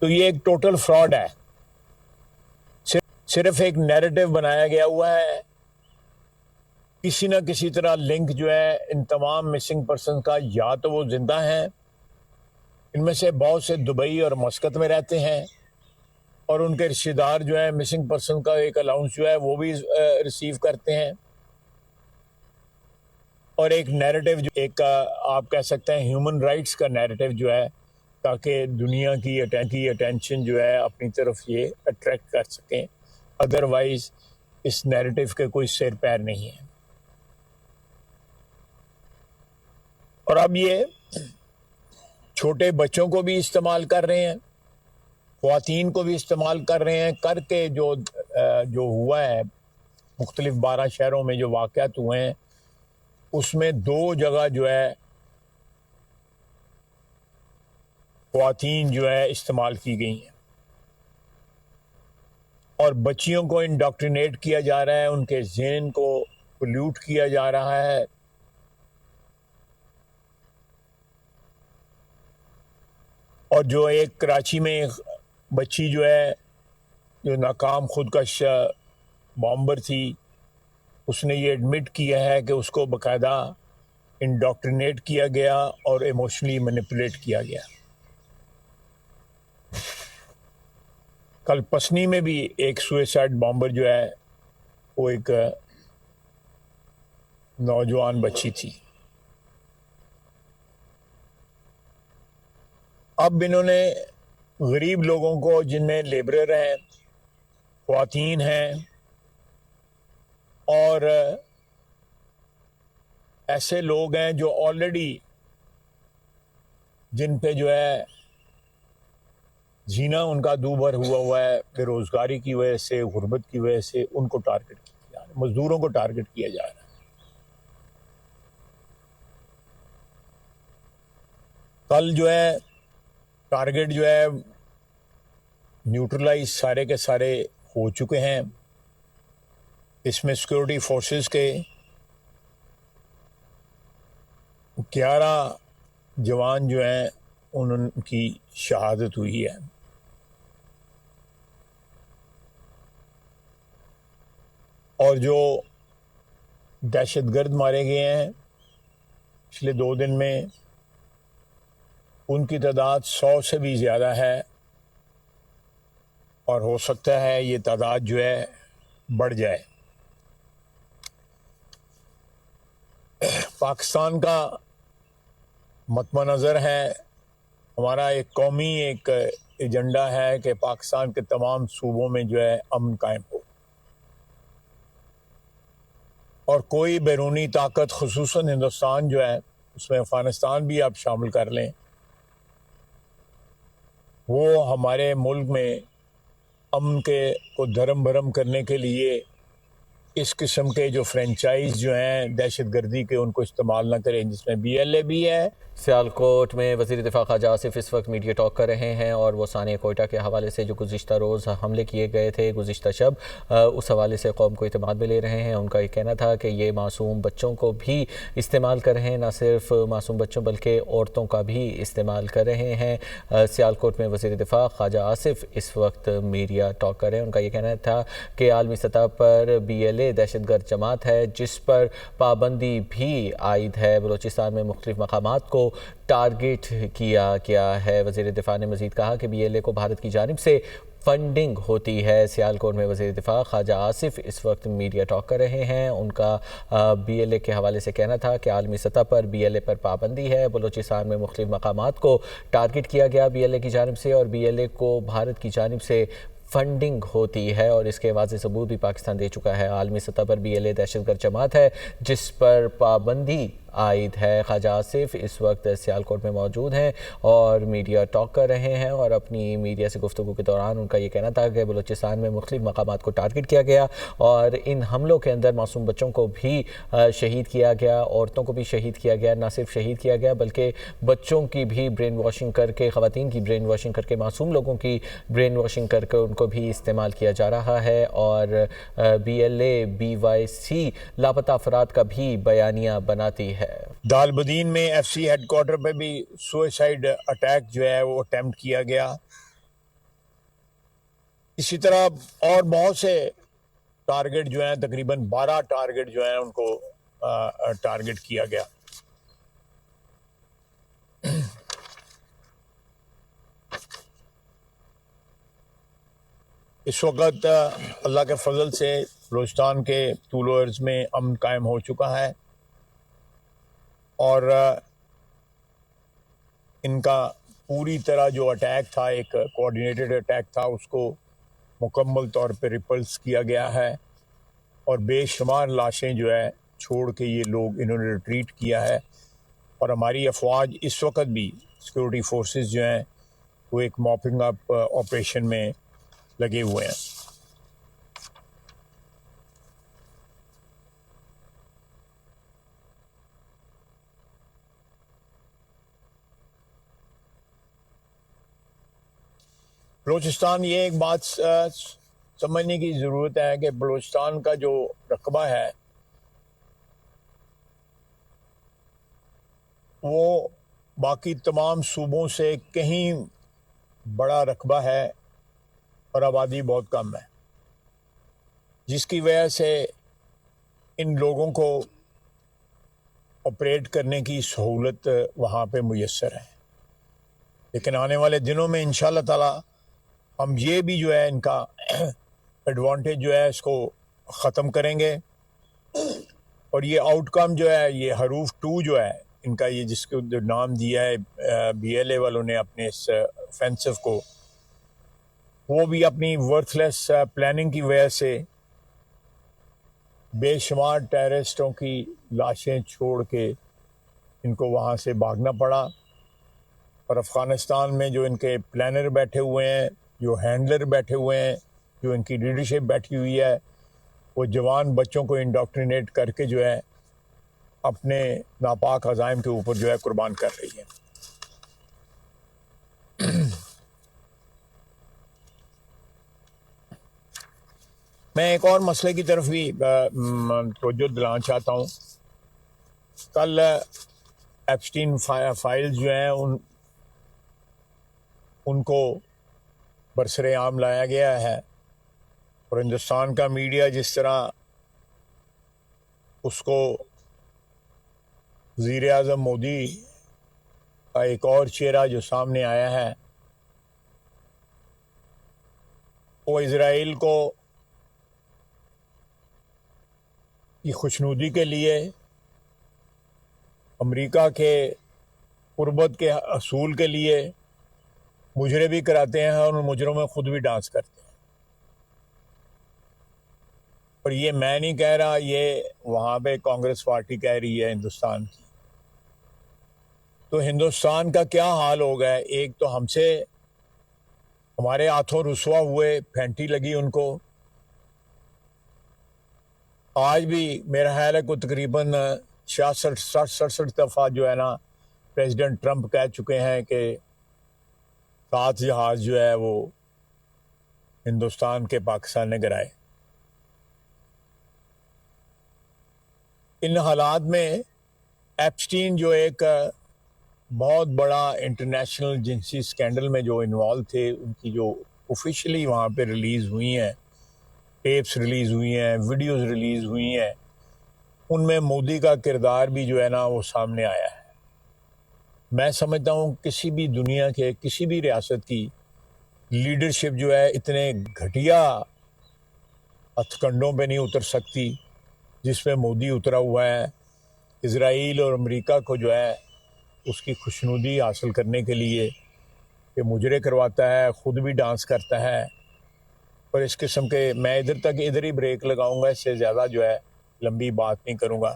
تو یہ ایک ٹوٹل فراڈ ہے. صرف ایک نیریٹو بنایا گیا ہوا ہے. کسی نہ کسی طرح لنک جو ہے ان تمام مسنگ پرسن کا، یا تو وہ زندہ ہیں، ان میں سے بہت سے دبئی اور مسقط میں رہتے ہیں، اور ان کے رشتہ دار جو ہے مسنگ پرسن کا ایک الاؤنس جو ہے وہ بھی ریسیو کرتے ہیں. اور ایک نیریٹو جو ایک آپ کہہ سکتے ہیں ہیومن رائٹس کا نیریٹو جو ہے، تاکہ دنیا کی اٹینشن جو ہے اپنی طرف یہ اٹریکٹ کر سکیں. ادروائز اس نیریٹو کے کوئی سر پیر نہیں ہے. اور اب یہ چھوٹے بچوں کو بھی استعمال کر رہے ہیں، خواتین کو بھی استعمال کر رہے ہیں، کر کے جو ہوا ہے مختلف 12 شہروں میں جو واقعات ہوئے ہیں، اس میں 2 جگہ جو ہے خواتین جو ہے استعمال کی گئی ہیں، اور بچیوں کو انڈاکٹرینیٹ کیا جا رہا ہے، ان کے ذہن کو پولیوٹ کیا جا رہا ہے. اور جو ایک کراچی میں بچی جو ہے جو ناکام خودکش بامبر تھی، اس نے یہ ایڈمٹ کیا ہے کہ اس کو باقاعدہ انڈاکٹرینیٹ کیا گیا اور ایموشنلی مینیپولیٹ کیا گیا. کل پسنی میں بھی ایک سوئسائڈ بامبر جو ہے وہ ایک نوجوان بچی تھی. اب انہوں نے غریب لوگوں کو، جن میں لیبرر ہیں، خواتین ہیں، اور ایسے لوگ ہیں جو آلریڈی جن پہ جو ہے جینا ان کا دوبھر ہوا ہے بے روزگاری کی وجہ سے، غربت کی وجہ سے، ان کو ٹارگٹ کیا جا رہا ہے، مزدوروں کو ٹارگٹ کیا جا رہا ہے. کل جو ہے ٹارگٹ جو ہے نیوٹرلائز سارے کے سارے ہو چکے ہیں. اس میں سیکورٹی فورسز کے 11 جوان جو ہیں ان کی شہادت ہوئی ہے. اور جو دہشت گرد مارے گئے ہیں پچھلے 2 دن میں، ان کی تعداد 100 سے بھی زیادہ ہے، اور ہو سکتا ہے یہ تعداد جو ہے بڑھ جائے. پاکستان کا مطمع نظر ہے، ہمارا ایک قومی ایک ایجنڈا ہے کہ پاکستان کے تمام صوبوں میں جو ہے امن قائم ہو، اور کوئی بیرونی طاقت، خصوصاً ہندوستان جو ہے، اس میں افغانستان بھی آپ شامل کر لیں، وہ ہمارے ملک میں امن کو دھرم بھرم کرنے کے لیے اس قسم کے جو فرینچائز جو ہیں دہشت گردی کے، ان کو استعمال نہ کریں، جس میں BLA بھی ہے. سیالکوٹ میں وزیر دفاع خواجہ آصف اس وقت میڈیا ٹاک کر رہے ہیں، اور وہ ثانیہ کوئٹہ کے حوالے سے جو گزشتہ روز حملے کیے گئے تھے گزشتہ شب، اس حوالے سے قوم کو اعتماد میں لے رہے ہیں. ان کا یہ کہنا تھا کہ یہ معصوم بچوں کو بھی استعمال کر رہے ہیں، نہ صرف معصوم بچوں بلکہ عورتوں کا بھی استعمال کر رہے ہیں. سیالکوٹ میں وزیر دفاع خواجہ آصف اس وقت میڈیا ٹاک کر رہے ہیں. ان کا یہ کہنا تھا کہ عالمی سطح پر BLA دہشت گرد جماعت ہے جس پر پابندی بھی عائد ہے. بلوچستان میں مختلف مقامات کو ٹارگٹ کیا گیا ہے. وزیر دفاع نے مزید کہا کہ BLA کو بھارت کی جانب سے فنڈنگ ہوتی ہے. سیالکوٹ میں وزیر دفاع خواجہ آصف اس وقت میڈیا ٹاک کر رہے ہیں. ان کا BLA کے حوالے سے کہنا تھا کہ عالمی سطح پر BLA پر پابندی ہے. بلوچستان میں مختلف مقامات کو ٹارگٹ کیا گیا BLA کی جانب سے، اور BLA کو بھارت کی جانب سے فنڈنگ ہوتی ہے، اور اس کے واضح ثبوت بھی پاکستان دے چکا ہے. عالمی سطح پر BLA دہشت گرد جماعت ہے جس پر پابندی عائد ہے. خواجہ آصف اس وقت سیالکوٹ میں موجود ہیں اور میڈیا ٹاک کر رہے ہیں، اور اپنی میڈیا سے گفتگو کے دوران ان کا یہ کہنا تھا کہ بلوچستان میں مختلف مقامات کو ٹارگٹ کیا گیا، اور ان حملوں کے اندر معصوم بچوں کو بھی شہید کیا گیا، عورتوں کو بھی شہید کیا گیا. نہ صرف شہید کیا گیا بلکہ بچوں کی بھی برین واشنگ کر کے، خواتین کی برین واشنگ کر کے، معصوم لوگوں کی برین واشنگ کر کے ان کو بھی استعمال کیا جا رہا ہے. اور BLA BYC لاپتہ افراد کا بھی بیانیہ بناتی ہے. دالبدین میں FC ہیڈ کوارٹر پہ بھی سوئسائڈ اٹیک جو ہے وہ اٹیمپٹ کیا گیا. اسی طرح اور بہت سے ٹارگٹ جو ہیں، تقریباً 12 ٹارگٹ جو ہیں ان کو ٹارگٹ کیا گیا. اس وقت اللہ کے فضل سے بلوچستان کے طول و عرض میں امن قائم ہو چکا ہے، اور ان کا پوری طرح جو اٹیک تھا، ایک کوآرڈینیٹڈ اٹیک تھا، اس کو مکمل طور پہ ریپلس کیا گیا ہے، اور بے شمار لاشیں جو ہے چھوڑ کے یہ لوگ انہوں نے ریٹریٹ کیا ہے. اور ہماری افواج اس وقت بھی سیکورٹی فورسز جو ہیں وہ ایک موپنگ اپ آپریشن میں لگے ہوئے ہیں. بلوچستان، یہ ایک بات سمجھنے کی ضرورت ہے کہ بلوچستان کا جو رقبہ ہے وہ باقی تمام صوبوں سے کہیں بڑا رقبہ ہے، اور آبادی بہت کم ہے، جس کی وجہ سے ان لوگوں کو آپریٹ کرنے کی سہولت وہاں پہ میسر ہے. لیکن آنے والے دنوں میں انشاءاللہ تعالی ہم یہ بھی جو ہے ان کا ایڈوانٹیج جو ہے اس کو ختم کریں گے، اور یہ آؤٹ کم جو ہے، یہ حروف 2 جو ہے ان کا، یہ جس کو جو نام دیا ہے بی ایل اے والوں نے اپنے اس offensive کو، وہ بھی اپنی ورتھ لیس پلاننگ کی وجہ سے بے شمار ٹیررسٹوں کی لاشیں چھوڑ کے ان کو وہاں سے بھاگنا پڑا. اور افغانستان میں جو ان کے پلانر بیٹھے ہوئے ہیں، جو ہینڈلر بیٹھے ہوئے ہیں، جو ان کی لیڈرشپ بیٹھی ہوئی ہے، وہ جوان بچوں کو انڈاکٹرینیٹ کر کے جو ہے اپنے ناپاک عزائم کے اوپر جو ہے قربان کر رہی ہے. میں ایک اور مسئلے کی طرف بھی توجہ دلانا چاہتا ہوں. کل ایپسٹین فائل جو ہیں ان کو برسر عام لایا گیا ہے، اور ہندوستان کا میڈیا جس طرح اس کو وزیر اعظم مودی کا ایک اور چہرہ جو سامنے آیا ہے، وہ اسرائیل کو کی خوشنودی کے لیے امریکہ کے قربت کے حصول کے لیے مجرے بھی کراتے ہیں، اور ان مجروں میں خود بھی ڈانس کرتے ہیں. اور یہ میں نہیں کہہ رہا، یہ وہاں پہ کانگریس پارٹی کہہ رہی ہے ہندوستان کی. تو ہندوستان کا کیا حال ہو گیا ہے؟ ایک تو ہم سے ہمارے ہاتھوں رسوا ہوئے، پھینٹی لگی ان کو. آج بھی میرا خیال ہے کو تقریباً 66-67 دفعہ جو ہے نا پریزیڈنٹ ٹرمپ کہہ چکے ہیں کہ 7 جہاز جو ہے وہ ہندوستان کے پاکستان نے گرائے. ان حالات میں ایپسٹین جو ایک بہت بڑا انٹرنیشنل جنسی سکینڈل میں جو انوالو تھے، ان کی جو آفیشلی وہاں پہ ریلیز ہوئی ہیں، ٹیپس ریلیز ہوئی ہیں، ویڈیوز ریلیز ہوئی ہیں، ان میں مودی کا کردار بھی جو ہے نا وہ سامنے آیا ہے. میں سمجھتا ہوں کسی بھی دنیا کے کسی بھی ریاست کی لیڈرشپ جو ہے اتنے گھٹیا ہتھ کنڈوں پہ نہیں اتر سکتی جس پہ مودی اترا ہوا ہے. اسرائیل اور امریکہ کو جو ہے اس کی خوشنودی حاصل کرنے کے لیے کہ مجرے کرواتا ہے، خود بھی ڈانس کرتا ہے. اور اس قسم کے، میں ادھر ہی بریک لگاؤں گا، اس سے زیادہ جو ہے لمبی بات نہیں کروں گا.